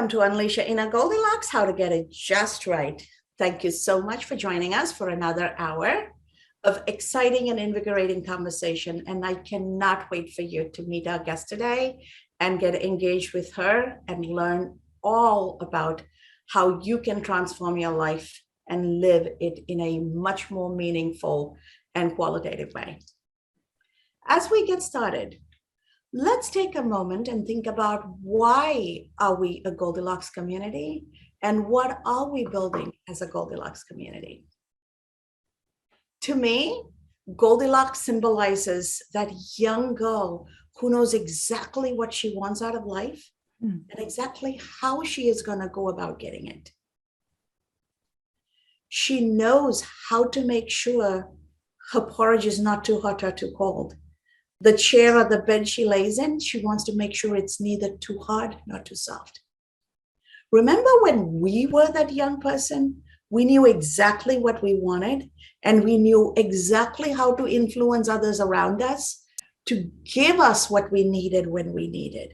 Welcome to Unleash Your Inner Goldilocks, how to get it just right. Thank you so much for joining us for another hour of exciting and invigorating conversation. And I cannot wait for you to meet our guest today and get engaged with her and learn all about how you can transform your life and live it in a much more meaningful and qualitative way. As we get started, let's take a moment and think about why are we a Goldilocks community and what are we building as a Goldilocks community? To me, Goldilocks symbolizes that young girl who knows exactly what she wants out of life and exactly how she is going to go about getting it. She knows how to make sure her porridge is not too hot or too cold. The chair or the bed she lays in, she wants to make sure it's neither too hard nor too soft. Remember when we were that young person? We knew exactly what we wanted, and we knew exactly how to influence others around us to give us what we needed when we needed.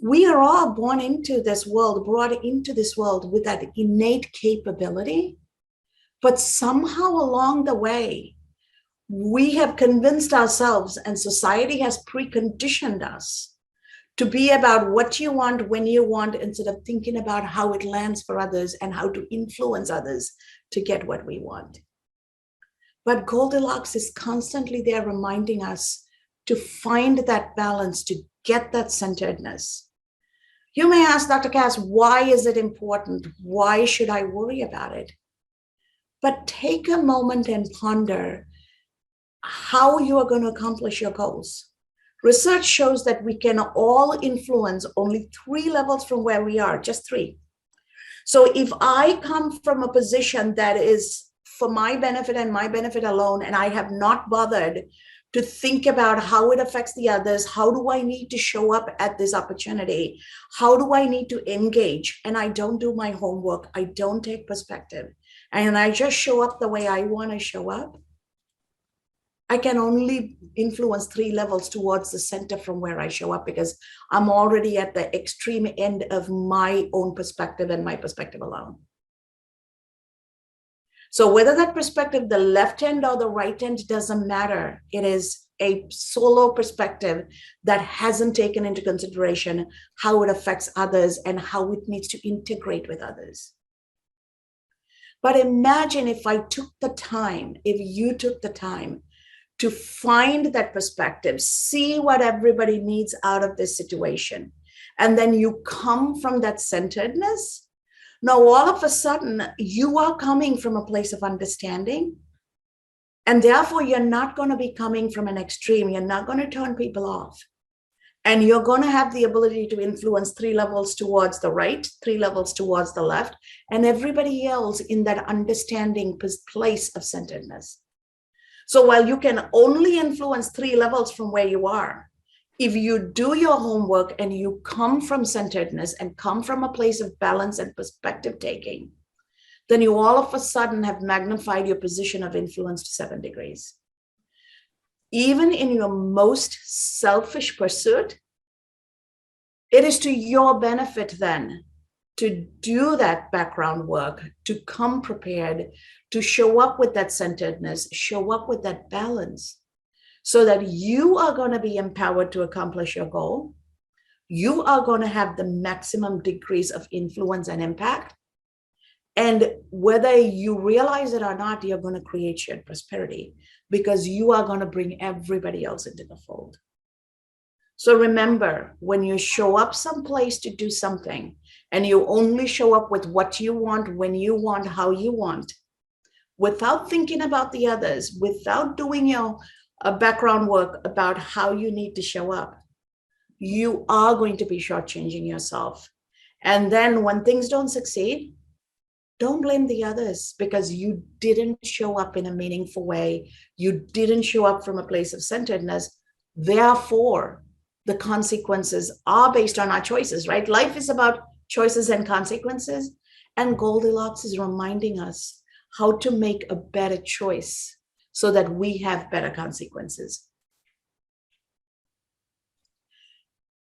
We are all born into this world, brought into this world with that innate capability, but somehow along the way, we have convinced ourselves and society has preconditioned us to be about what you want, when you want, instead of thinking about how it lands for others and how to influence others to get what we want. But Goldilocks is constantly there reminding us to find that balance, to get that centeredness. You may ask, Dr. Cass, why is it important? Why should I worry about it? But take a moment and ponder how you are going to accomplish your goals. Research shows that we can all influence only 3 levels from where we are, just 3. So if I come from a position that is for my benefit and my benefit alone, and I have not bothered to think about how it affects the others, how do I need to show up at this opportunity? How do I need to engage? And I don't do my homework. I don't take perspective. And I just show up the way I want to show up. I can only influence 3 levels towards the center from where I show up because I'm already at the extreme end of my own perspective and my perspective alone. So whether that perspective, the left end or the right end, doesn't matter. It is a solo perspective that hasn't taken into consideration how it affects others and how it needs to integrate with others. But imagine if I took the time, if you took the time to find that perspective, see what everybody needs out of this situation. And then you come from that centeredness. Now, all of a sudden, you are coming from a place of understanding. And therefore, you're not going to be coming from an extreme. You're not going to turn people off. And you're going to have the ability to influence 3 levels towards the right, 3 levels towards the left, and everybody else in that understanding place of centeredness. So while you can only influence 3 levels from where you are, if you do your homework and you come from centeredness and come from a place of balance and perspective taking, then you all of a sudden have magnified your position of influence to 7 degrees. Even in your most selfish pursuit, it is to your benefit then to do that background work, to come prepared, to show up with that centeredness, show up with that balance, so that you are going to be empowered to accomplish your goal. You are going to have the maximum degrees of influence and impact. And whether you realize it or not, you're going to create shared prosperity because you are going to bring everybody else into the fold. So remember, when you show up someplace to do something and you only show up with what you want, when you want, how you want, without thinking about the others, without doing your background work about how you need to show up, you are going to be shortchanging yourself. And then when things don't succeed, don't blame the others because you didn't show up in a meaningful way. You didn't show up from a place of centeredness. Therefore, the consequences are based on our choices, right? Life is about choices and consequences. And Goldilocks is reminding us how to make a better choice so that we have better consequences.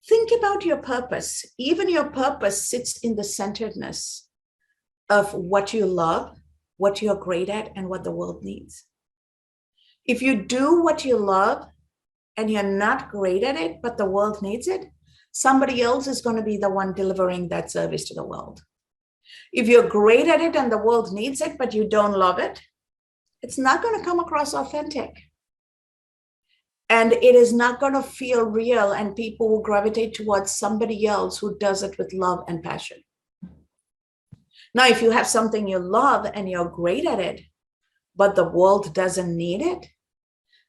Think about your purpose. Even your purpose sits in the centeredness of what you love, what you're great at, and what the world needs. If you do what you love and you're not great at it, but the world needs it, somebody else is going to be the one delivering that service to the world. If you're great at it and the world needs it, but you don't love it, it's not going to come across authentic. And it is not going to feel real, and people will gravitate towards somebody else who does it with love and passion. Now, if you have something you love and you're great at it, but the world doesn't need it,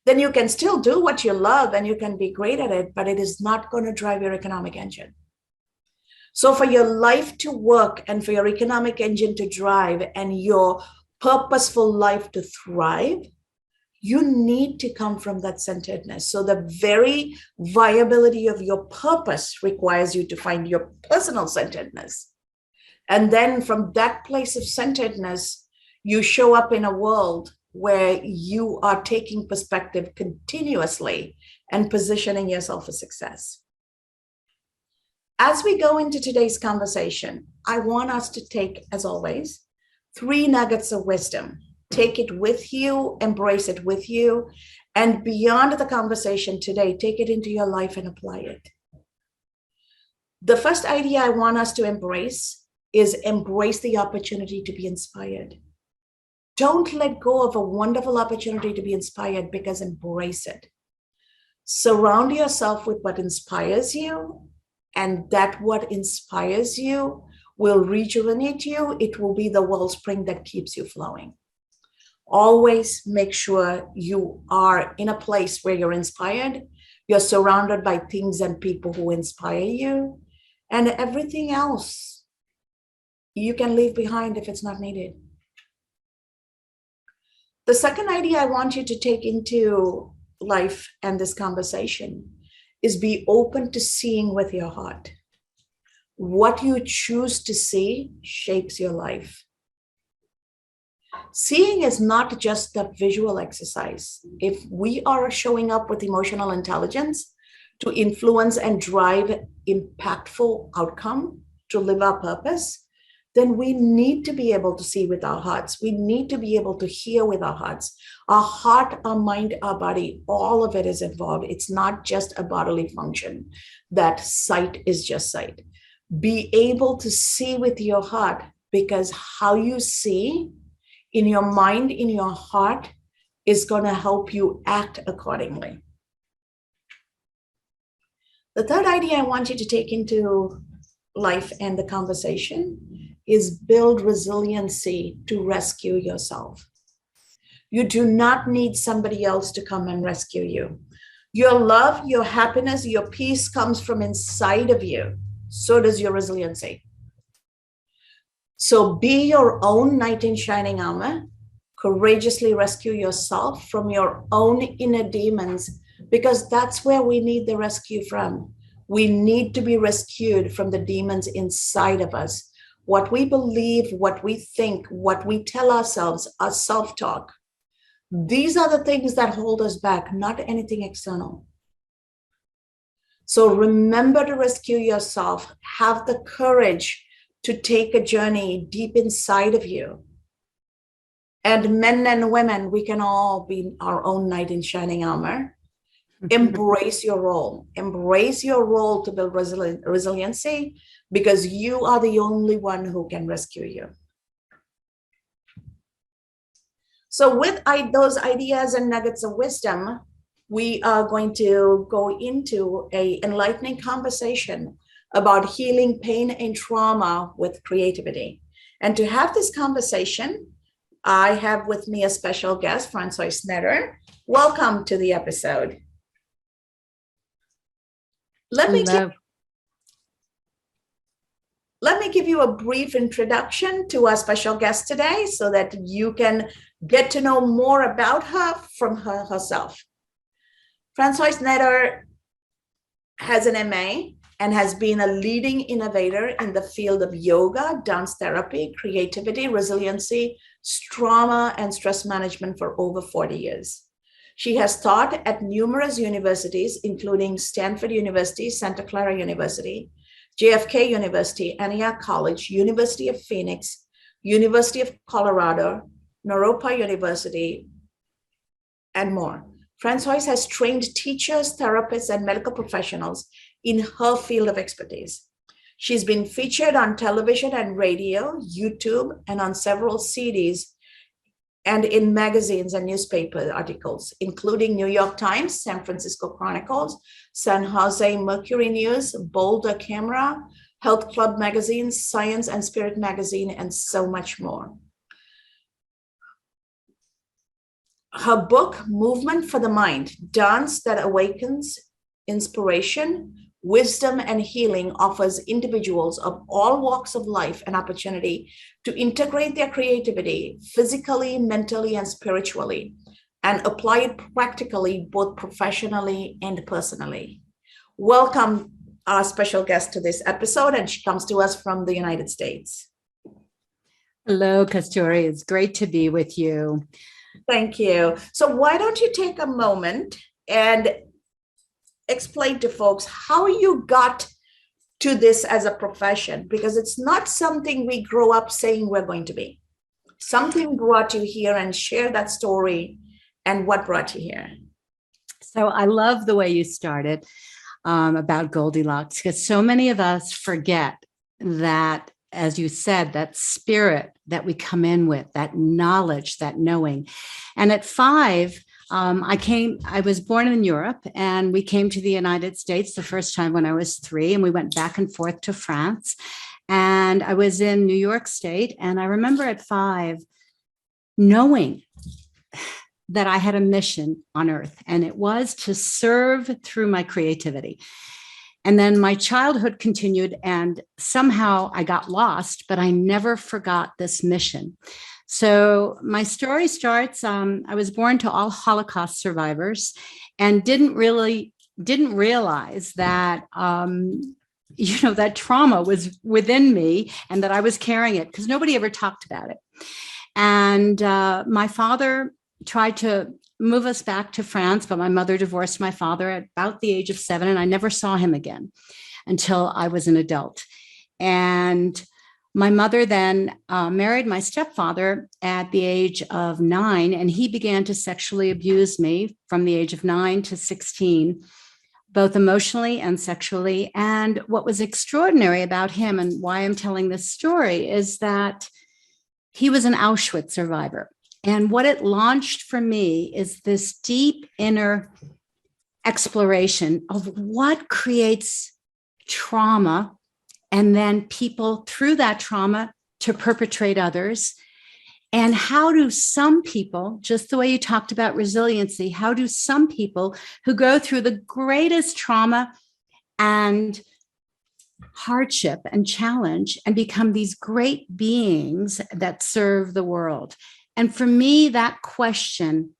then you can still do what you love and you can be great at it, but it is not going to drive your economic engine. So for your life to work and for your economic engine to drive and your purposeful life to thrive, you need to come from that centeredness. So the very viability of your purpose requires you to find your personal centeredness. And then from that place of centeredness, you show up in a world where you are taking perspective continuously and positioning yourself for success. As we go into today's conversation, I want us to take, as always, 3 nuggets of wisdom. Take it with you, embrace it with you, and beyond the conversation today, take it into your life and apply it. The first idea I want us to embrace is embrace the opportunity to be inspired. Don't let go of a wonderful opportunity to be inspired, because embrace it. Surround yourself with what inspires you, and that what inspires you will rejuvenate you. It will be the wellspring that keeps you flowing. Always make sure you are in a place where you're inspired. You're surrounded by things and people who inspire you, and everything else you can leave behind if it's not needed. The second idea I want you to take into life and this conversation is be open to seeing with your heart. What you choose to see shapes your life. Seeing is not just a visual exercise. If we are showing up with emotional intelligence to influence and drive impactful outcome to live our purpose, then we need to be able to see with our hearts. We need to be able to hear with our hearts. Our heart, our mind, our body, all of it is involved. It's not just a bodily function. That sight is just sight. Be able to see with your heart, because how you see in your mind, in your heart, is going to help you act accordingly. The third idea I want you to take into life and the conversation is build resiliency to rescue yourself. You do not need somebody else to come and rescue you. Your love, your happiness, your peace comes from inside of you. So does your resiliency. So be your own knight in shining armor. Courageously rescue yourself from your own inner demons, because that's where we need the rescue from. We need to be rescued from the demons inside of us. What we believe, what we think, what we tell ourselves, our self-talk. These are the things that hold us back, not anything external. So remember to rescue yourself. Have the courage to take a journey deep inside of you. And men and women, we can all be our own knight in shining armor. Embrace your role. Embrace your role to build resiliency, because you are the only one who can rescue you. So with those ideas and nuggets of wisdom, we are going to go into an enlightening conversation about healing pain and trauma with creativity. And to have this conversation, I have with me a special guest, Francois Snyder. Welcome to the episode. Let me give you a brief introduction to our special guest today so that you can get to know more about her from herself. Francois Snyder has an MA and has been a leading innovator in the field of yoga, dance therapy, creativity, resiliency, trauma, and stress management for over 40 years. She has taught at numerous universities, including Stanford University, Santa Clara University, JFK University, Antioch College, University of Phoenix, University of Colorado, Naropa University, and more. Françoise has trained teachers, therapists, and medical professionals in her field of expertise. She's been featured on television and radio, YouTube, and on several CDs and in magazines and newspaper articles, including New York Times, San Francisco Chronicles, San Jose Mercury News, Boulder Camera, Health Club Magazine, Science and Spirit Magazine, and so much more. Her book, Movement for the Mind, Dance That Awakens Inspiration, Wisdom, and Healing, offers individuals of all walks of life an opportunity to integrate their creativity physically, mentally, and spiritually, and apply it practically, both professionally and personally. Welcome our special guest to this episode, and she comes to us from the United States. Hello, Kasturi. It's great to be with you. Thank you. So why don't you take a moment and explain to folks how you got to this as a profession, because it's not something we grow up saying we're going to be. Something brought you here, and share that story and what brought you here. So I love the way you started about Goldilocks, because so many of us forget that, as you said, that spirit that we come in with, that knowledge, that knowing. And at 5, I was born in Europe, and we came to the United States the first time when I was 3, and we went back and forth to France. And I was in New York State. And I remember at 5 knowing that I had a mission on earth, and it was to serve through my creativity. And then my childhood continued, and somehow I got lost, but I never forgot this mission. So my story starts, I was born to all Holocaust survivors, and didn't realize that, that trauma was within me and that I was carrying it, because nobody ever talked about it. And my father tried to move us back to France, but my mother divorced my father at about the age of 7, and I never saw him again until I was an adult. And my mother then married my stepfather at the age of 9, and he began to sexually abuse me from the age of 9 to 16, both emotionally and sexually. And what was extraordinary about him, and why I'm telling this story, is that he was an Auschwitz survivor. And what it launched for me is this deep inner exploration of what creates trauma, and then people through that trauma to perpetrate others. And how do some people, just the way you talked about resiliency, how do some people who go through the greatest trauma and hardship and challenge and become these great beings that serve the world? And for me, that question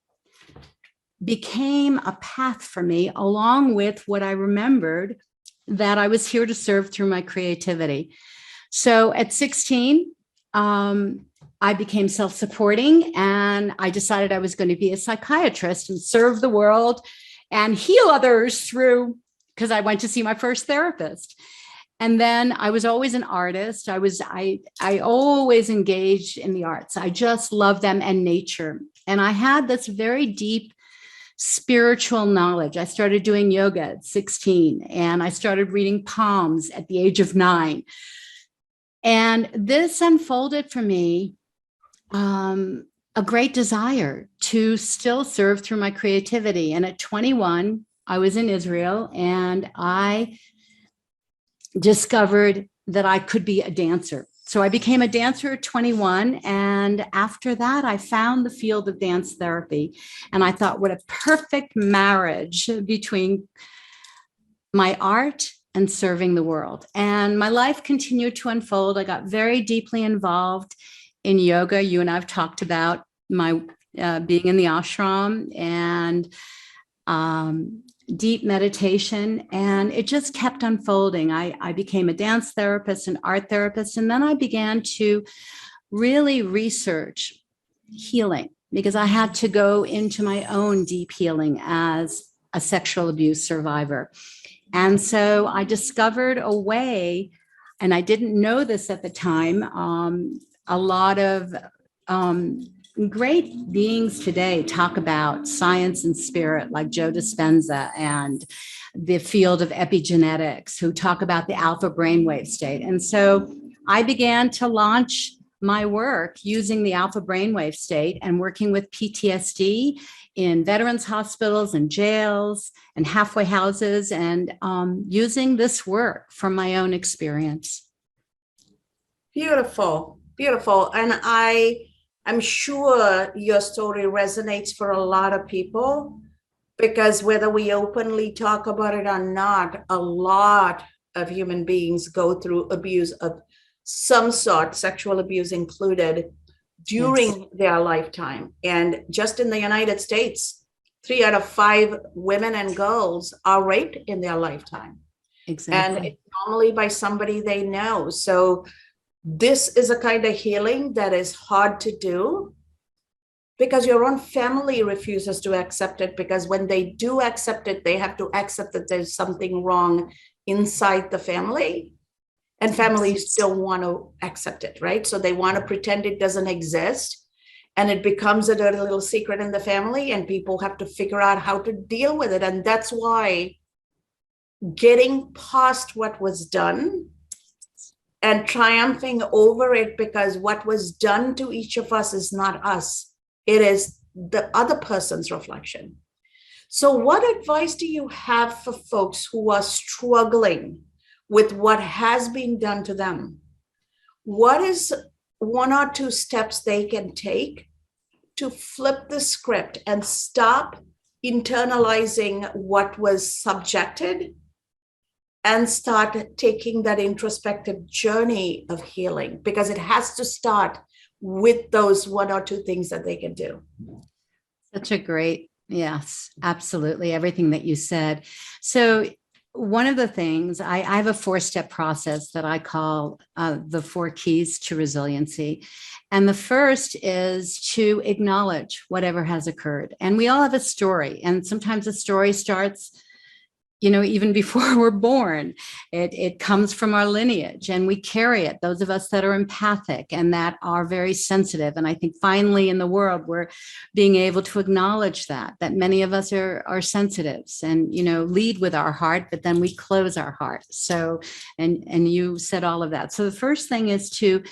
became a path for me, along with what I remembered, that I was here to serve through my creativity. So at 16, I became self-supporting, and I decided I was going to be a psychiatrist and serve the world and heal others through, because I went to see my first therapist. And then I was always an artist. I always engaged in the arts. I just loved them and nature. And I had this very deep spiritual knowledge. I started doing yoga at 16, and I started reading palms at the age of 9. And this unfolded for me a great desire to still serve through my creativity. And at 21, I was in Israel, and I discovered that I could be a dancer. So I became a dancer at 21. And after that, I found the field of dance therapy. And I thought, what a perfect marriage between my art and serving the world. And my life continued to unfold. I got very deeply involved in yoga. You and I have talked about my being in the ashram, and deep meditation, and it just kept unfolding. I became a dance therapist, an art therapist, and then I began to really research healing. because I had to go into my own deep healing as a sexual abuse survivor. And so I discovered a way, and I didn't know this at the time, a lot of great beings today talk about science and spirit, like Joe Dispenza and the field of epigenetics, who talk about the alpha brainwave state. And so I began to launch my work using the alpha brainwave state and working with PTSD in veterans hospitals and jails and halfway houses, and using this work from my own experience. Beautiful, beautiful. And I'm sure your story resonates for a lot of people, because whether we openly talk about it or not, a lot of human beings go through abuse of some sort, sexual abuse included, during their lifetime. And just in the United States, 3 out of 5 women and girls are raped in their lifetime. Exactly. And it's normally by somebody they know. So this is a kind of healing that is hard to do, because your own family refuses to accept it, because when they do accept it, they have to accept that there's something wrong inside the family, and families don't want to accept it, right? So they want to pretend it doesn't exist, and it becomes a dirty little secret in the family, and people have to figure out how to deal with it. And that's why getting past what was done and triumphing over it, because what was done to each of us is not us. It is the other person's reflection. So what advice do you have for folks who are struggling with what has been done to them? What is 1 or 2 steps they can take to flip the script and stop internalizing what was subjected and start taking that introspective journey of healing? Because it has to start with those 1 or 2 things that they can do. Such a great, yes, absolutely. Everything that you said. So one of the things, I have a 4-step process that I call the 4 keys to resiliency. And the first is to acknowledge whatever has occurred. And we all have a story. And sometimes the story starts, even before we're born. It comes from our lineage, and we carry it, those of us that are empathic and that are very sensitive. And I think finally in the world, we're being able to acknowledge that many of us are sensitives and, lead with our heart, but then we close our heart. So, and you said all of that. So the first thing is to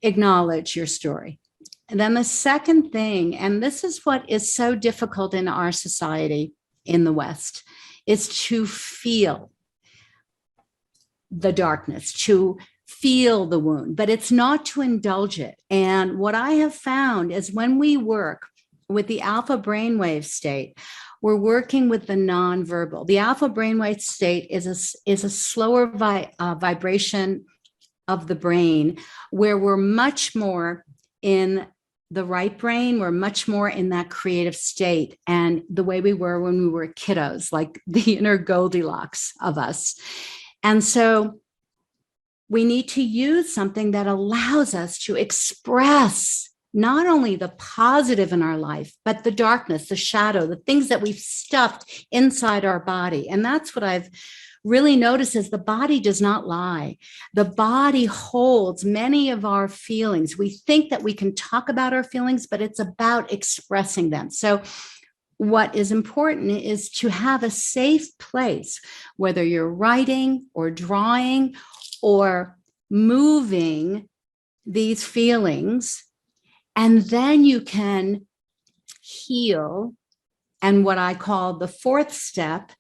acknowledge your story. And then the second thing, and this is what is so difficult in our society in the West, is to feel the darkness, to feel the wound, but it's not to indulge it. And what I have found is when we work with the alpha brainwave state, we're working with the nonverbal. The alpha brainwave state is a slower vibration of the brain, where we're much more in the right brain. We're much more in that creative state, and the way we were when we were kiddos, like the inner Goldilocks of us. And so we need to use something that allows us to express not only the positive in our life, but the darkness, the shadow, the things that we've stuffed inside our body. And that's what I've really noticed, is the body does not lie. The body holds many of our feelings. We think that we can talk about our feelings, but it's about expressing them. So what is important is to have a safe place, whether you're writing or drawing or moving these feelings, and then you can heal. And what I call the 4th step,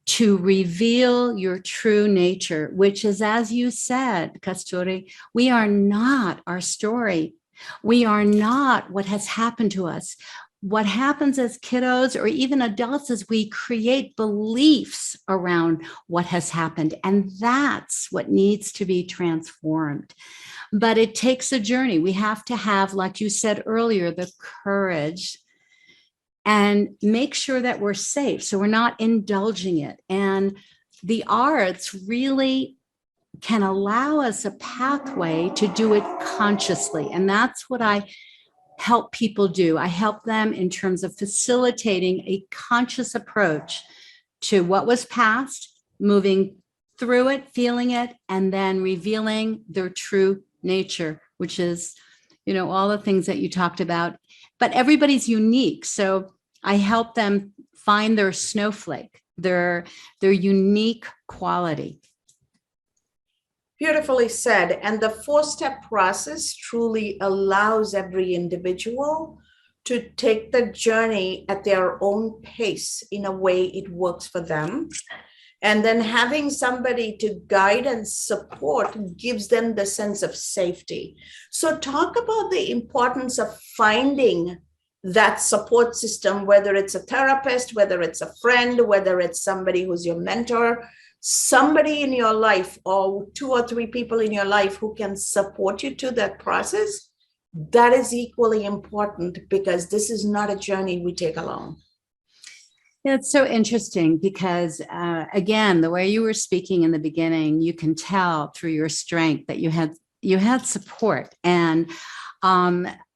to reveal your true nature, which is, as you said, Kasturi, we are not our story. We are not what has happened to us. What happens as kiddos or even adults is we create beliefs around what has happened, and that's what needs to be transformed. But it takes a journey. We have to have, like you said earlier, the courage and make sure that we're safe, so we're not indulging it. And the arts really can allow us a pathway to do it consciously. And that's what I help people do. I help them in terms of facilitating a conscious approach to what was past, moving through it, feeling it, and then revealing their true nature, which is, all the things that you talked about. But everybody's unique. So I help them find their snowflake, their unique quality. Beautifully said. And the 4-step process truly allows every individual to take the journey at their own pace in a way it works for them. And then having somebody to guide and support gives them the sense of safety. So talk about the importance of finding that support system, whether it's a therapist, whether it's a friend, whether it's somebody who's your mentor, somebody in your life, or 2 or 3 people in your life who can support you to that process. That is equally important, because this is not a journey we take alone. Yeah, it's so interesting because, again, the way you were speaking in the beginning, you can tell through your strength that you had support. And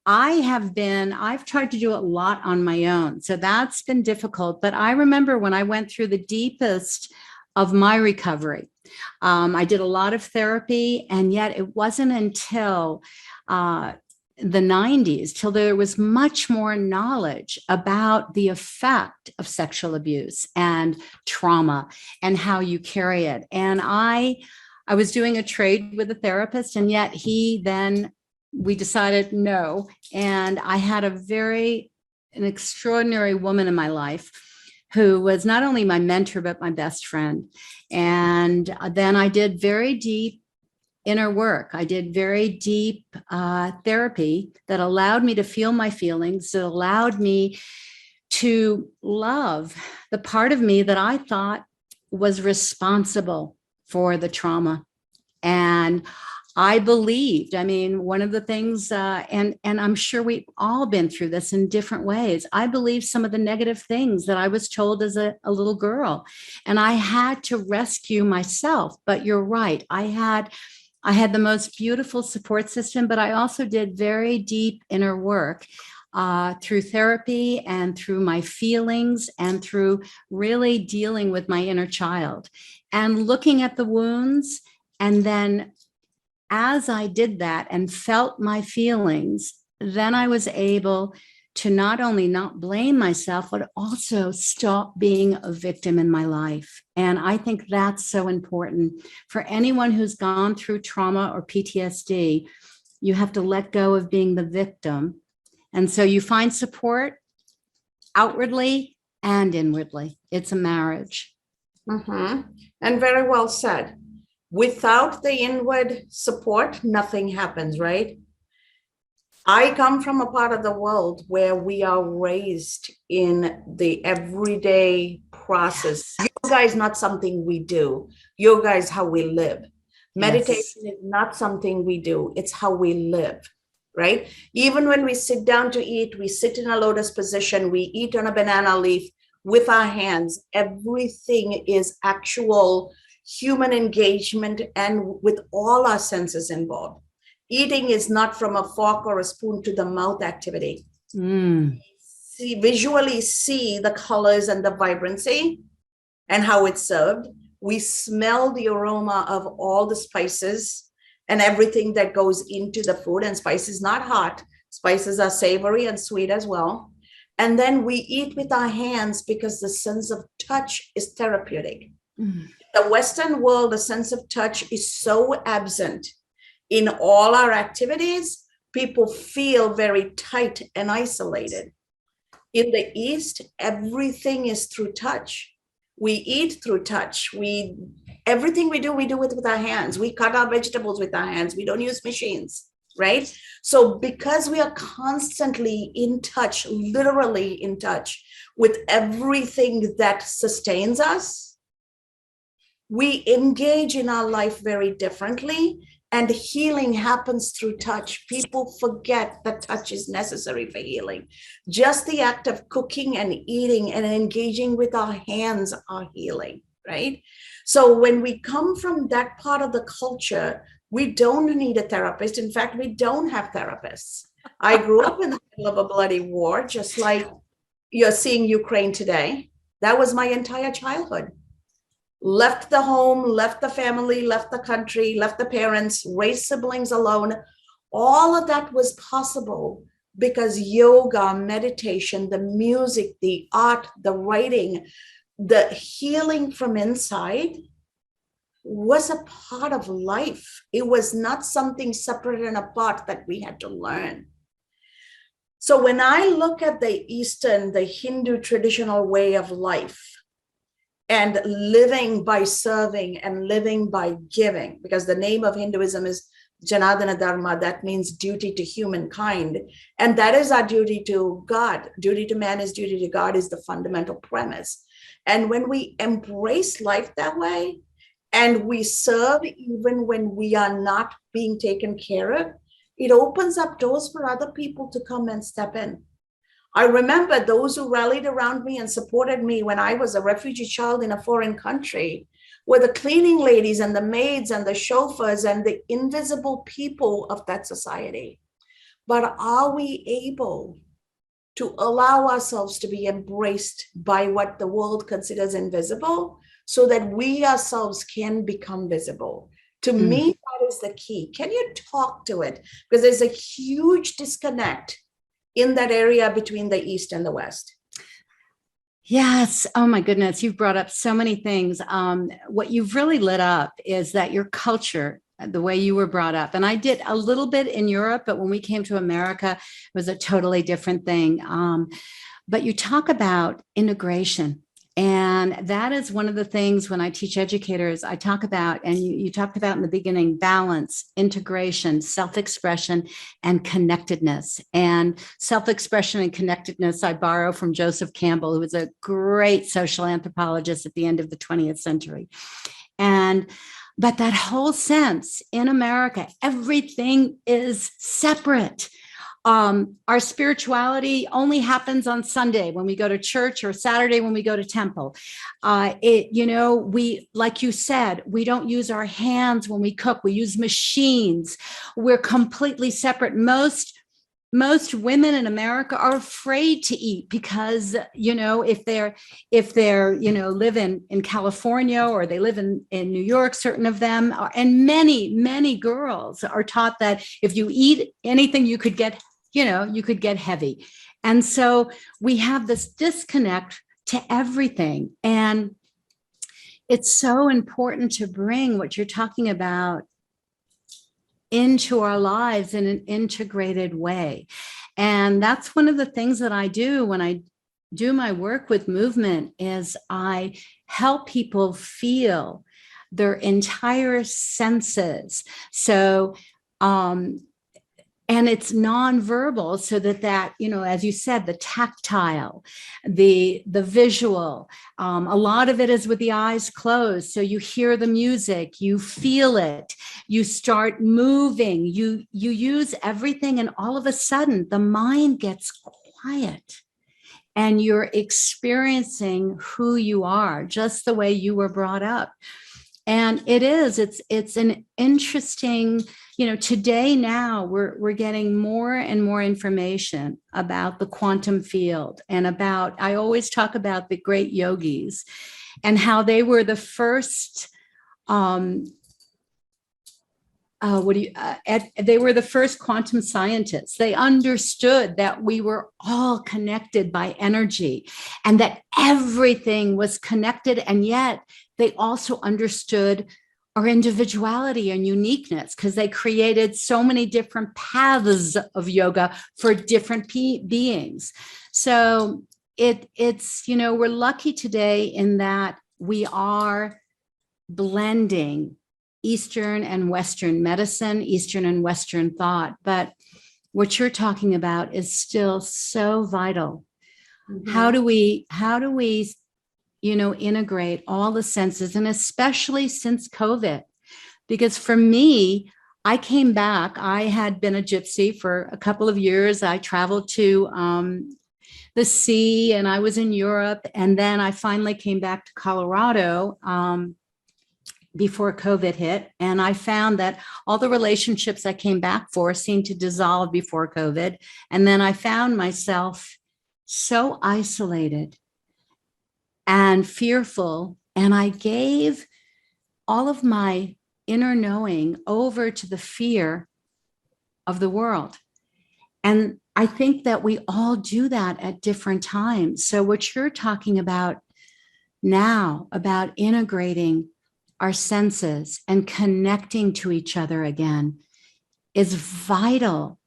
I've tried to do a lot on my own. So that's been difficult. But I remember when I went through the deepest of my recovery, I did a lot of therapy, and yet it wasn't until the 90s till there was much more knowledge about the effect of sexual abuse and trauma and how you carry it. And I was doing a trade with a therapist, and yet we decided no. And I had an extraordinary woman in my life who was not only my mentor, but my best friend. And then I did very deep inner work. I did very deep therapy that allowed me to feel my feelings, that allowed me to love the part of me that I thought was responsible for the trauma. And I believed, one of the things, and I'm sure we've all been through this in different ways. I believed some of the negative things that I was told as a little girl, and I had to rescue myself. But you're right. I had the most beautiful support system, but I also did very deep inner work through therapy and through my feelings and through really dealing with my inner child and looking at the wounds. And then as I did that and felt my feelings, then I was able to not only not blame myself, but also stop being a victim in my life. And I think that's so important for anyone who's gone through trauma or PTSD. You have to let go of being the victim. And so you find support outwardly and inwardly. It's a marriage. Mm-hmm. And very well said. Without the inward support, nothing happens, right? I come from a part of the world where we are raised in the everyday process. Yes. Yoga is not something we do. Yoga is how we live. Meditation Yes. is not something we do. It's how we live, right? Even when we sit down to eat, we sit in a lotus position, we eat on a banana leaf with our hands. Everything is actual human engagement and with all our senses involved. Eating is not from a fork or a spoon to the mouth activity. Visually see the colors and the vibrancy and how it's served. We smell the aroma of all the spices and everything that goes into the food. And spices not hot. Spices are savory and sweet as well. And then we eat with our hands because the sense of touch is therapeutic. The Western world, the sense of touch is so absent in all our activities. People feel very tight and isolated. In the East, everything is through touch. We eat through touch. Everything we do with our hands. We cut our vegetables with our hands. We don't use machines, right? So because we are constantly in touch, literally in touch with everything that sustains us, we engage in our life very differently, and healing happens through touch. People forget that touch is necessary for healing. Just the act of cooking and eating and engaging with our hands are healing, right? So when we come from that part of the culture, we don't need a therapist. In fact, we don't have therapists. I grew up in the middle of a bloody war, just like you're seeing Ukraine today. That was my entire childhood. Left the home, left the family, left the country, left the parents, raised siblings alone. All of that was possible because yoga, meditation, the music, the art, the writing, the healing from inside was a part of life. It was not something separate and apart that we had to learn. So when I look at the Eastern, the Hindu traditional way of life, and living by serving and living by giving, because the name of Hinduism is Jannah Dharma, that means duty to humankind. And that is our duty to God. Duty to man is duty to God is the fundamental premise. And when we embrace life that way, and we serve even when we are not being taken care of, it opens up doors for other people to come and step in. I remember those who rallied around me and supported me when I was a refugee child in a foreign country were the cleaning ladies and the maids and the chauffeurs and the invisible people of that society. But are we able to allow ourselves to be embraced by what the world considers invisible so that we ourselves can become visible? To me, that is the key. Can you talk to it? Because there's a huge disconnect in that area between the East and the West. Yes. Oh my goodness. You've brought up so many things. What you've really lit up is that your culture, the way you were brought up, and I did a little bit in Europe, but when we came to America, it was a totally different thing. But you talk about integration. And that is one of the things when I teach educators, I talk about, and you talked about in the beginning, balance, integration, self-expression, and connectedness. And self-expression and connectedness, I borrow from Joseph Campbell, who was a great social anthropologist at the end of the 20th century. But that whole sense in America, everything is separate. Our spirituality only happens on Sunday when we go to church or Saturday when we go to temple. We, like you said, we don't use our hands when we cook. We use machines. We're completely separate. Most women in America are afraid to eat because, if they're live in California or they live in New York, certain of them are, and many girls are taught that if you eat anything, you could get heavy. And so we have this disconnect to everything. And it's so important to bring what you're talking about into our lives in an integrated way. And that's one of the things that I do when I do my work with movement is I help people feel their entire senses. So, and it's nonverbal, so that as you said, the tactile, the visual, a lot of it is with the eyes closed. So you hear the music, you feel it, you start moving, you use everything, and all of a sudden the mind gets quiet and you're experiencing who you are, just the way you were brought up. And it's an interesting, today now we're getting more and more information about the quantum field and I always talk about the great yogis and how they were the first, they were the first quantum scientists. They understood that we were all connected by energy and that everything was connected. And yet they also understood our individuality and uniqueness because they created so many different paths of yoga for different beings. So it's, we're lucky today in that we are blending Eastern and Western medicine, Eastern and Western thought. But what you're talking about is still so vital. Mm-hmm. How do we integrate all the senses, and especially since COVID? Because for me, I came back, I had been a gypsy for a couple of years. I traveled to the sea and I was in Europe. And then I finally came back to Colorado before COVID hit. And I found that all the relationships I came back for seemed to dissolve before COVID. And then I found myself so isolated and fearful. And I gave all of my inner knowing over to the fear of the world. And I think that we all do that at different times. So what you're talking about now, about integrating our senses and connecting to each other again, is vital,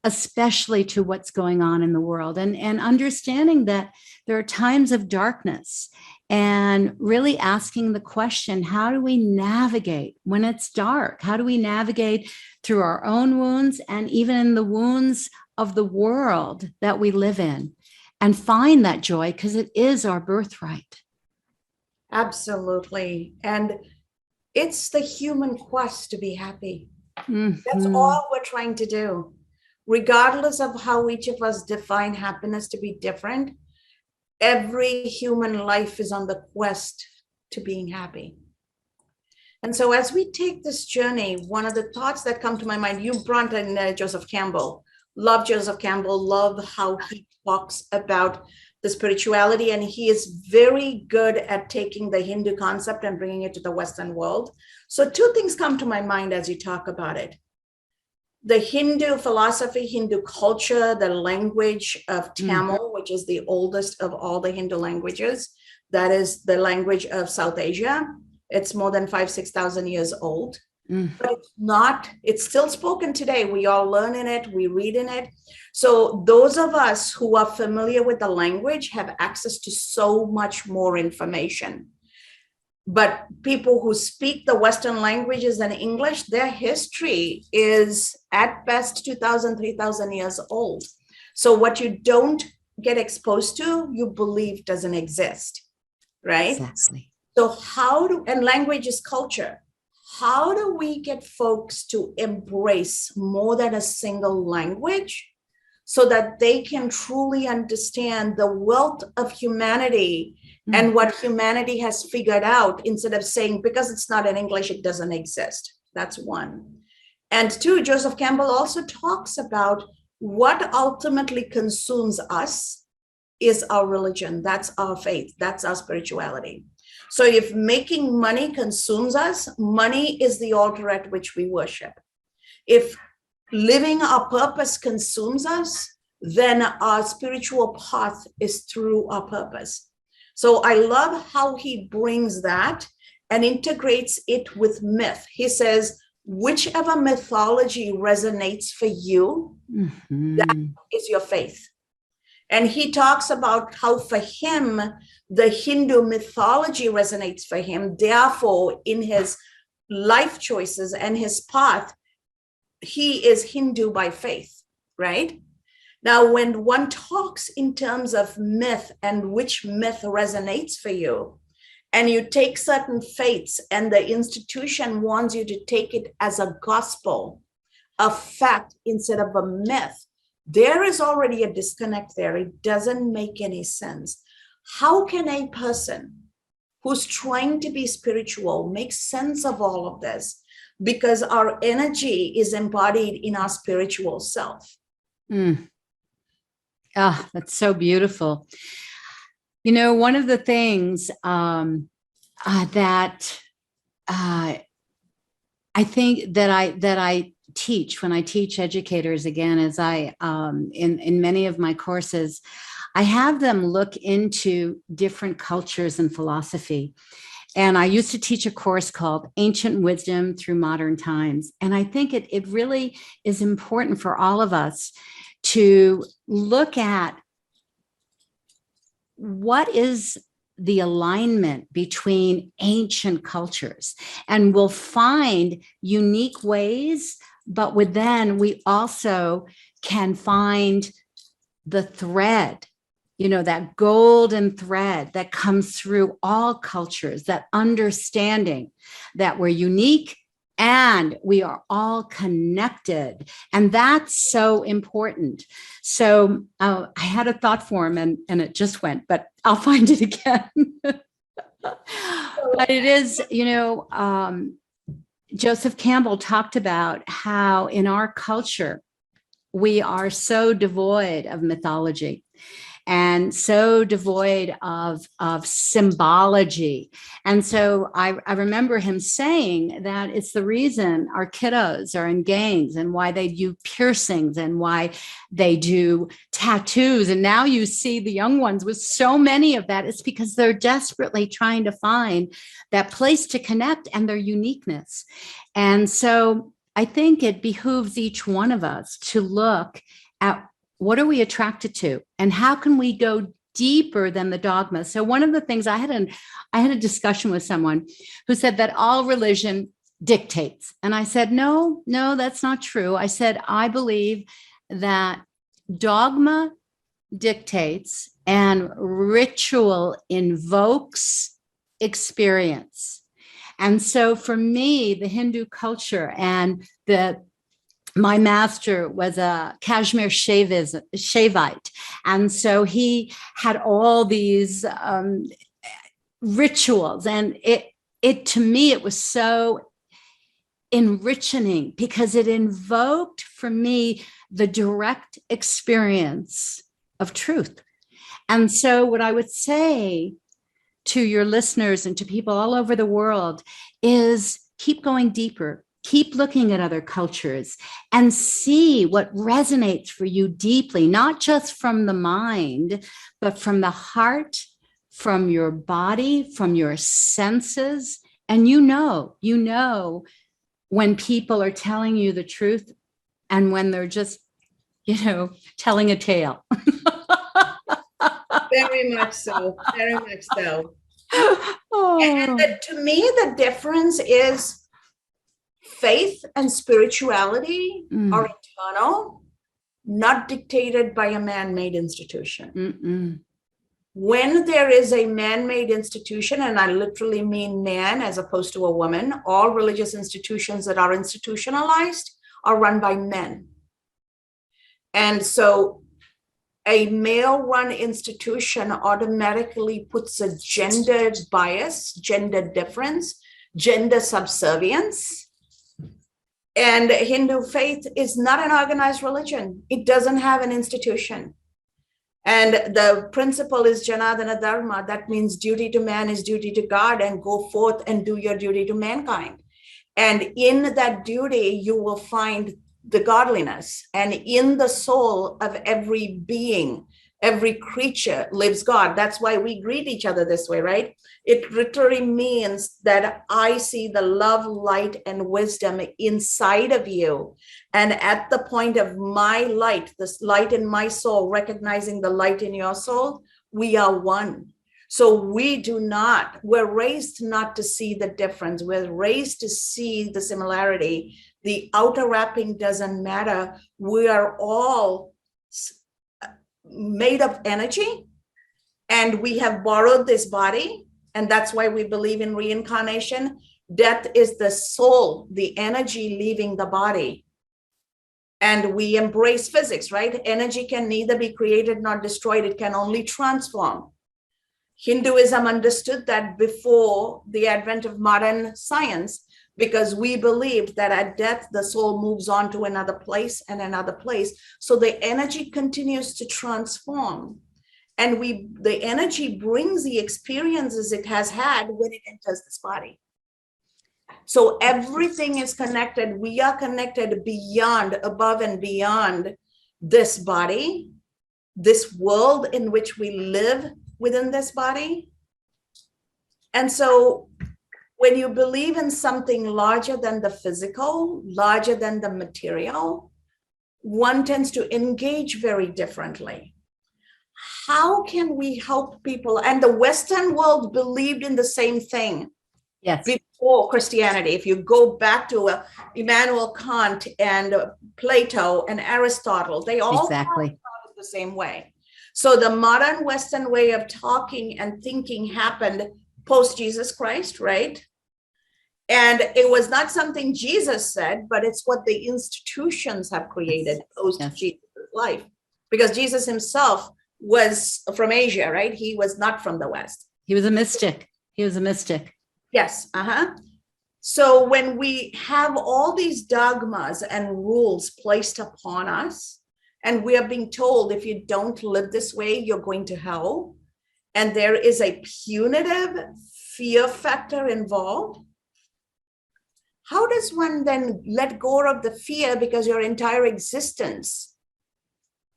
especially to what's going on in the world, and understanding that there are times of darkness, and really asking the question, how do we navigate when it's dark? How do we navigate through our own wounds and even in the wounds of the world that we live in, and find that joy, because it is our birthright? Absolutely. And it's the human quest to be happy. Mm-hmm. That's all we're trying to do. Regardless of how each of us define happiness to be different, every human life is on the quest to being happy. And so as we take this journey, one of the thoughts that come to my mind, you brought in Joseph Campbell. Love Joseph Campbell, love how he talks about the spirituality, and he is very good at taking the Hindu concept and bringing it to the Western world. So two things come to my mind as you talk about it. The Hindu philosophy, Hindu culture, the language of Tamil, which is the oldest of all the Hindu languages. That is the language of South Asia. It's more than 5,000-6,000 years old. But it's still spoken today. We all learn in it, we read in it. So those of us who are familiar with the language have access to so much more information. But people who speak the Western languages and English, their history is at best 2,000, 3,000 years old. So what you don't get exposed to, you believe doesn't exist, right? Exactly. So and language is culture. How do we get folks to embrace more than a single language so that they can truly understand the wealth of humanity and what humanity has figured out, instead of saying, because it's not in English, it doesn't exist? That's one. And two, Joseph Campbell also talks about what ultimately consumes us is our religion. That's our faith. That's our spirituality. So if making money consumes us, money is the altar at which we worship. If living our purpose consumes us, then our spiritual path is through our purpose. So I love how he brings that and integrates it with myth. He says, whichever mythology resonates for you, that is your faith. And he talks about how for him, the Hindu mythology resonates for him. Therefore, in his life choices and his path, he is Hindu by faith, right? Now, when one talks in terms of myth and which myth resonates for you, and you take certain faiths and the institution wants you to take it as a gospel, a fact instead of a myth, there is already a disconnect there. It doesn't make any sense. How can a person who's trying to be spiritual make sense of all of this? Because our energy is embodied in our spiritual self. Oh, that's so beautiful. You know, one of the things that I think that I teach when I teach educators, again, as I in many of my courses, I have them look into different cultures and philosophy. And I used to teach a course called Ancient Wisdom Through Modern Times. And I think it really is important for all of us to look at what is the alignment between ancient cultures, and we'll find unique ways, but then we also can find the thread, you know, that golden thread that comes through all cultures, that understanding that we're unique and we are all connected. And that's so important. So I had a thought form and it just went, but I'll find it again. But it is, Joseph Campbell talked about how in our culture, we are so devoid of mythology and so devoid of symbology. And so I remember him saying that it's the reason our kiddos are in gangs and why they do piercings and why they do tattoos. And now you see the young ones with so many of that. It's because they're desperately trying to find that place to connect and their uniqueness. And so I think it behooves each one of us to look at what are we attracted to and how can we go deeper than the dogma. So one of the things I had a discussion with someone who said that all religion dictates. And I said, no, that's not true. I said, I believe that dogma dictates and ritual invokes experience. And so for me, the Hindu culture and my master was a Kashmir Shaivite. And so he had all these rituals. And it to me, it was so enriching because it invoked for me the direct experience of truth. And so what I would say to your listeners and to people all over the world is keep going deeper. Keep looking at other cultures and see what resonates for you deeply, not just from the mind, but from the heart, from your body, from your senses. And you know when people are telling you the truth and when they're just, telling a tale. Very much so. Very much so. Oh. And to me, the difference is faith and spirituality are internal, not dictated by a man-made institution. Mm-mm. When there is a man-made institution, and I literally mean man as opposed to a woman, all religious institutions that are institutionalized are run by men. And so a male-run institution automatically puts a gendered bias, gender difference, gender subservience. And Hindu faith is not an organized religion. It doesn't have an institution. And the principle is Jannah Dharma. That means duty to man is duty to God, and go forth and do your duty to mankind. And in that duty, you will find the godliness. And in the soul of every being, every creature lives God. That's why we greet each other this way, right? It literally means that I see the love, light, and wisdom inside of you. And at the point of my light, this light in my soul, recognizing the light in your soul, we are one. So we're raised not to see the difference. We're raised to see the similarity. The outer wrapping doesn't matter. We are all made of energy, and we have borrowed this body. And that's why we believe in reincarnation. Death is the soul, the energy leaving the body. And we embrace physics, right? Energy can neither be created nor destroyed. It can only transform. Hinduism understood that before the advent of modern science, because we believed that at death, the soul moves on to another place and another place. So the energy continues to transform. And the energy brings the experiences it has had when it enters this body. So everything is connected. We are connected beyond, above and beyond this body, this world in which we live within this body. And so when you believe in something larger than the physical, larger than the material, one tends to engage very differently. How can we help people? And the Western world believed in the same thing. Yes. Before Christianity. If you go back to Immanuel Kant and Plato and Aristotle, they all exactly the same way. So the modern Western way of talking and thinking happened post Jesus Christ, right? And it was not something Jesus said, but it's what the institutions have created post Jesus' life. Because Jesus himself was from Asia, right? He was not from the West. He was a mystic. He was a mystic. Yes. So when we have all these dogmas and rules placed upon us, and we are being told if you don't live this way, you're going to hell, and there is a punitive fear factor involved, how does one then let go of the fear? Because your entire existence,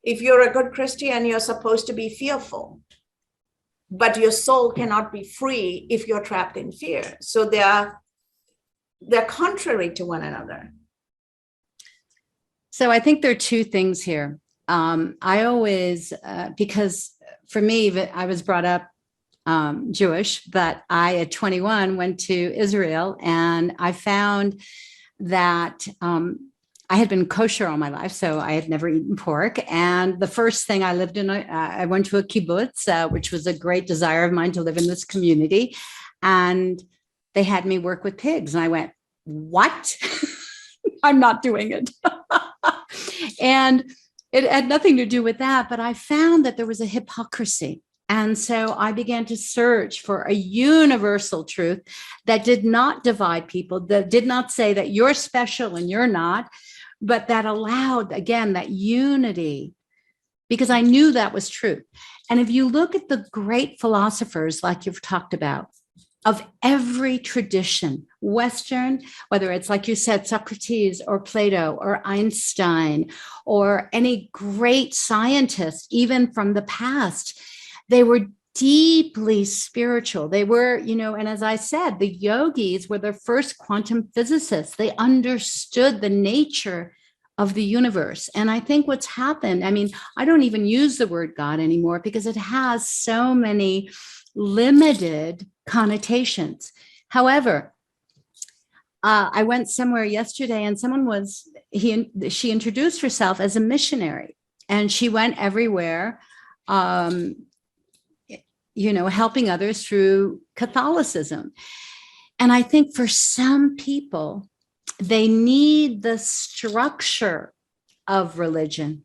if you're a good Christian, you're supposed to be fearful, but your soul cannot be free if you're trapped in fear. So they're contrary to one another. So I think there are two things here. I always, because for me, I was brought up Jewish, but I, at 21, went to Israel, and I found that I had been kosher all my life, so I had never eaten pork. And the first thing I lived in, I went to a kibbutz, which was a great desire of mine to live in this community. And they had me work with pigs. And I went, what? I'm not doing it. And it had nothing to do with that, but I found that there was a hypocrisy. And so I began to search for a universal truth that did not divide people, that did not say that you're special and you're not, but that allowed, again, that unity, because I knew that was true. And if you look at the great philosophers, like you've talked about, of every tradition, Western, whether it's, like you said, Socrates or Plato or Einstein or any great scientist, even from the past, they were deeply spiritual. They were, and as I said, the yogis were the first quantum physicists. They understood the nature of the universe. And I think what's happened, I don't even use the word God anymore because it has so many limited connotations. However, I went somewhere yesterday and she introduced herself as a missionary, and she went everywhere, helping others through Catholicism. And I think for some people, they need the structure of religion,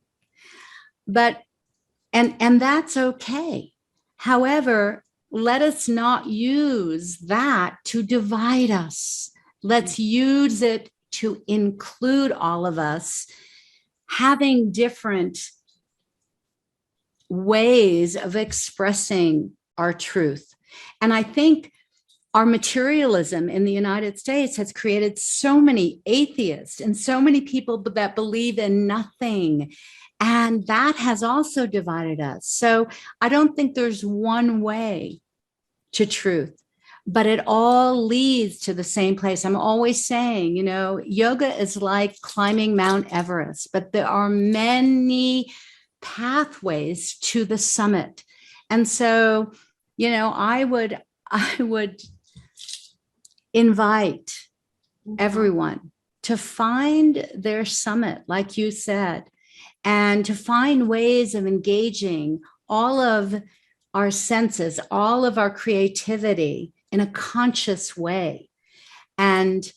and that's okay. However, let us not use that to divide us. Let's use it to include all of us, having different ways of expressing our truth. And I think our materialism in the United States has created so many atheists and so many people that believe in nothing. And that has also divided us. So I don't think there's one way to truth, but it all leads to the same place. I'm always saying, yoga is like climbing Mount Everest, but there are many pathways to the summit. And so, I would invite everyone to find their summit, like you said, and to find ways of engaging all of our senses, all of our creativity in a conscious way. And,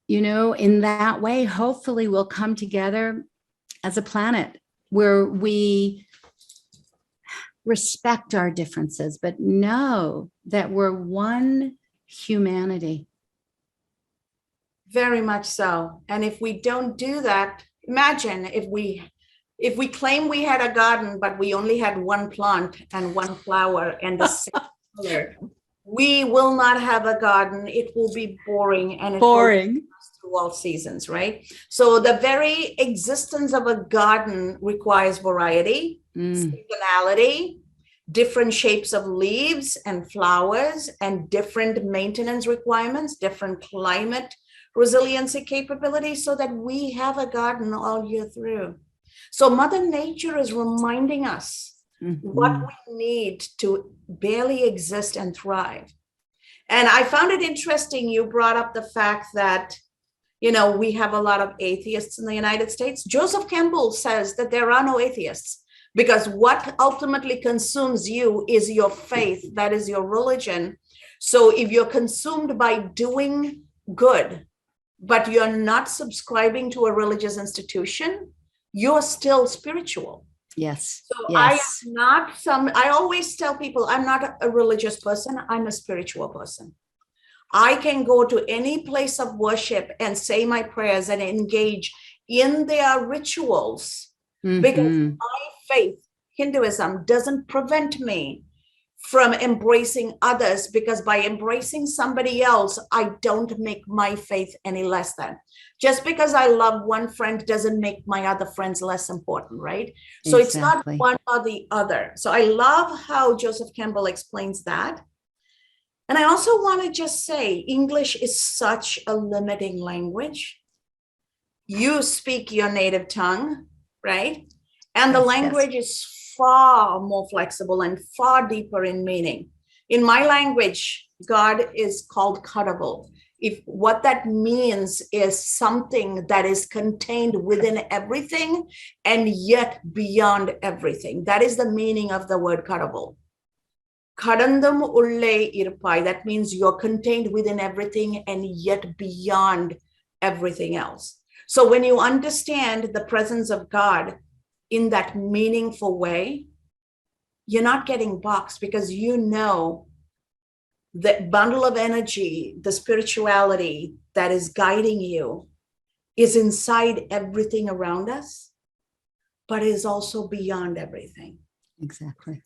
in that way, hopefully we'll come together as a planet where we respect our differences, but know that we're one humanity. Very much so. And if we don't do that, imagine if we claim we had a garden, but we only had one plant and one flower and the same color, we will not have a garden. It will be boring, and it will last through all seasons, right? So the very existence of a garden requires variety, seasonality, different shapes of leaves and flowers, and different maintenance requirements, different climate resiliency capabilities, so that we have a garden all year through. So Mother Nature is reminding us what we need to barely exist and thrive. And I found it interesting, you brought up the fact that, we have a lot of atheists in the United States. Joseph Campbell says that there are no atheists, because what ultimately consumes you is your faith, that is your religion. So if you're consumed by doing good, but you're not subscribing to a religious institution, you're still spiritual. Yes. So yes. I always tell people, I'm not a religious person, I'm a spiritual person. I can go to any place of worship and say my prayers and engage in their rituals because my faith, Hinduism, doesn't prevent me from embracing others, because by embracing somebody else, I don't make my faith any less than. Just because I love one friend doesn't make my other friends less important, right? So it's not one or the other. So I love how Joseph Campbell explains that. And I also want to just say, English is such a limiting language. You speak your native tongue, right? And the language is far more flexible and far deeper in meaning. In my language, God is called cuttable. If what that means is something that is contained within everything and yet beyond everything. That is the meaning of the word cuttable. Kadandam ulle irpai. That means you're contained within everything and yet beyond everything else. So when you understand the presence of God in that meaningful way, you're not getting boxed, because you know the bundle of energy, the spirituality that is guiding you is inside everything around us, but is also beyond everything. Exactly.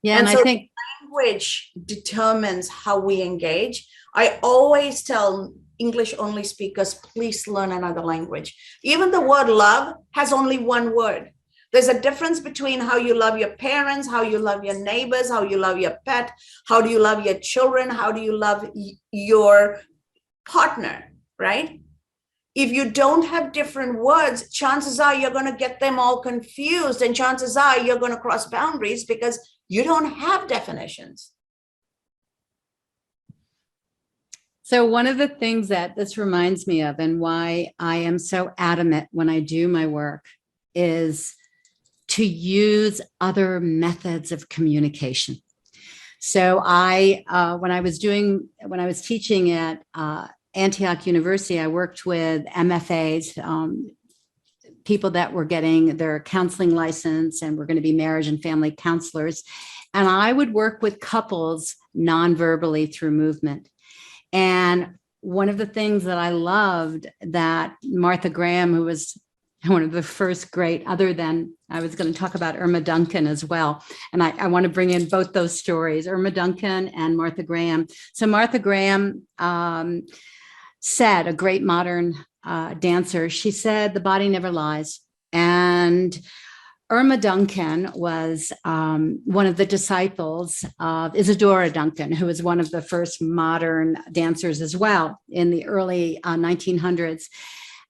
Yeah, and so I think language determines how we engage. I always tell English only speakers, please learn another language. Even the word love has only one word. There's a difference between how you love your parents, how you love your neighbors, how you love your pet, how do you love your children, how do you love your partner, right? If you don't have different words, chances are you're going to get them all confused, and chances are you're going to cross boundaries because you don't have definitions. So one of the things that this reminds me of, and why I am so adamant when I do my work, is to use other methods of communication. So when I was teaching at Antioch University, I worked with MFAs, people that were getting their counseling license and were going to be marriage and family counselors. And I would work with couples non-verbally through movement. And one of the things that I loved that Martha Graham, who was one of the first great, other than I was going to talk about Irma Duncan as well. And I want to bring in both those stories, Irma Duncan and Martha Graham. So Martha Graham said, a great modern dancer, she said, the body never lies. And Irma Duncan was one of the disciples of Isadora Duncan, who was one of the first modern dancers as well in the early 1900s.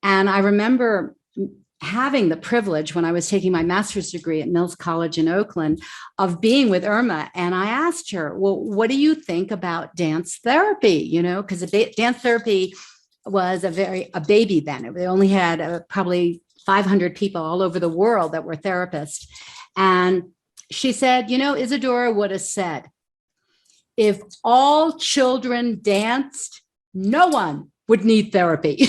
And I remember having the privilege when I was taking my master's degree at Mills College in Oakland of being with Irma. And I asked her, well, what do you think about dance therapy? You know, because dance therapy was a baby then. They only had probably 500 people all over the world that were therapists. And she said, you know, Isadora would have said, if all children danced, no one would need therapy.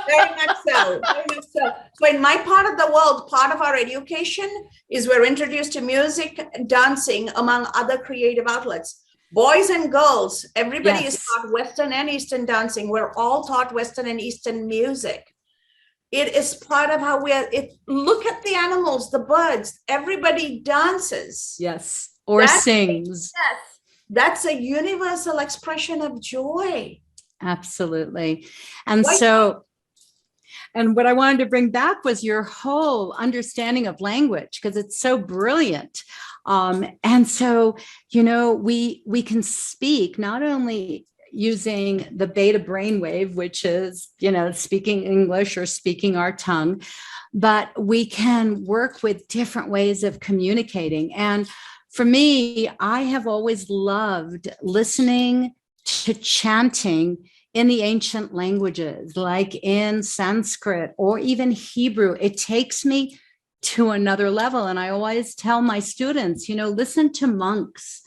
Very much so. Very much so. So in my part of the world, part of our education is we're introduced to music, dancing, among other creative outlets. Boys and girls, everybody is taught Western and Eastern dancing. We're all taught Western and Eastern music. It is part of how look at the animals, the birds, everybody dances. Yes. Or sings. Yes. That's a universal expression of joy. Absolutely. And what I wanted to bring back was your whole understanding of language, because it's so brilliant. And so, you know, we can speak not only using the beta brainwave, which is, you know, speaking English or speaking our tongue, but we can work with different ways of communicating. And for me, I have always loved listening to chanting in the ancient languages, like in Sanskrit or even Hebrew. It takes me to another level. And I always tell my students, you know, listen to monks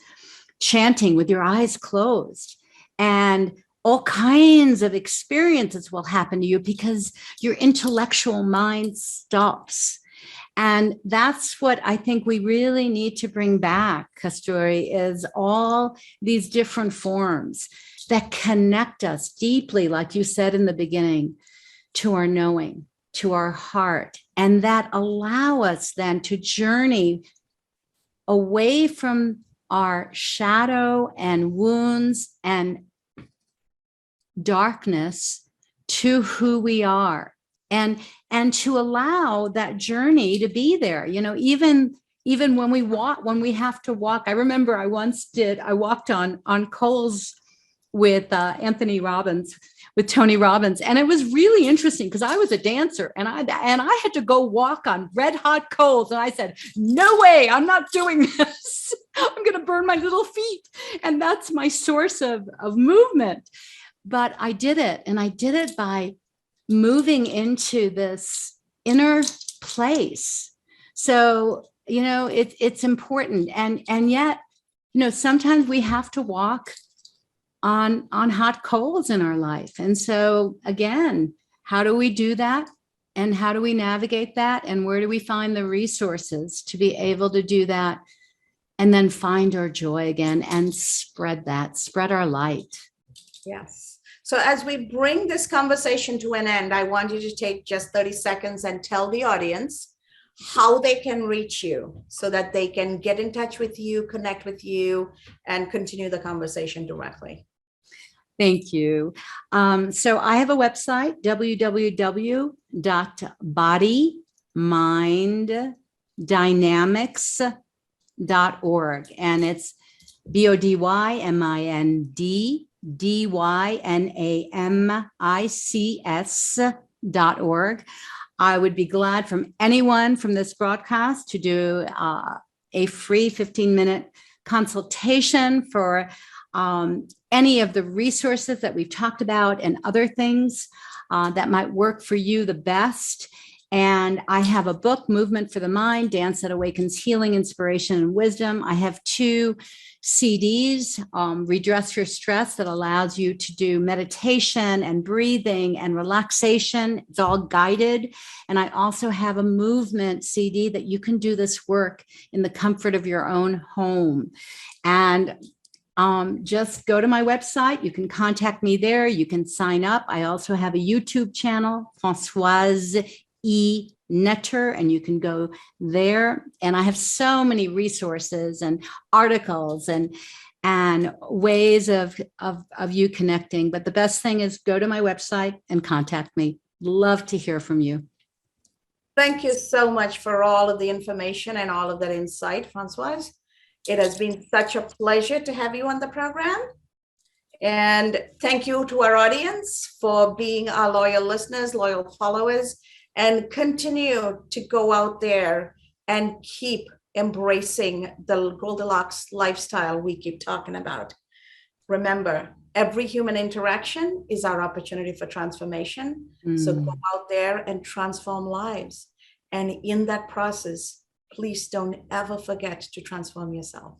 chanting with your eyes closed, and all kinds of experiences will happen to you because your intellectual mind stops. And that's what I think we really need to bring back, Kasturi, is all these different forms that connect us deeply, like you said in the beginning, to our knowing, to our heart, and that allow us then to journey away from our shadow and wounds and darkness to who we are, and to allow that journey to be there. Even when we have to walk. I remember I walked on coals with Tony Robbins, and it was really interesting because I was a dancer, and I had to go walk on red hot coals, and I said, no way, I'm not doing this. I'm going to burn my little feet, and that's my source of movement. But I did it, and I did it by moving into this inner place. So, it's important. And yet, sometimes we have to walk on hot coals in our life. And so again, how do we do that? And how do we navigate that? And where do we find the resources to be able to do that? And then find our joy again and spread our light. Yes. So as we bring this conversation to an end, I want you to take just 30 seconds and tell the audience how they can reach you so that they can get in touch with you, connect with you, and continue the conversation directly. Thank you. So I have a website, www.bodymindDynamics.org. And it's BODYMINDDYNAMICS.org. I would be glad from anyone from this broadcast to do a free 15-minute consultation for any of the resources that we've talked about and other things that might work for you the best. And I have a book, Movement for the Mind, Dance That Awakens Healing, Inspiration, and Wisdom. I have 2 CDs, Redress Your Stress, that allows you to do meditation and breathing and relaxation. It's all guided. And I also have a movement CD that you can do this work in the comfort of your own home. And just go to my website. You can contact me there. You can sign up. I also have a YouTube channel, Françoise E. Netter, and you can go there. And I have so many resources and articles and ways of you connecting. But the best thing is go to my website and contact me. Love to hear from you. Thank you so much for all of the information and all of that insight, Françoise. It has been such a pleasure to have you on the program. And thank you to our audience for being our loyal listeners, loyal followers, and continue to go out there and keep embracing the Goldilocks lifestyle we keep talking about. Remember, every human interaction is our opportunity for transformation. So go out there and transform lives. And in that process, please don't ever forget to transform yourself.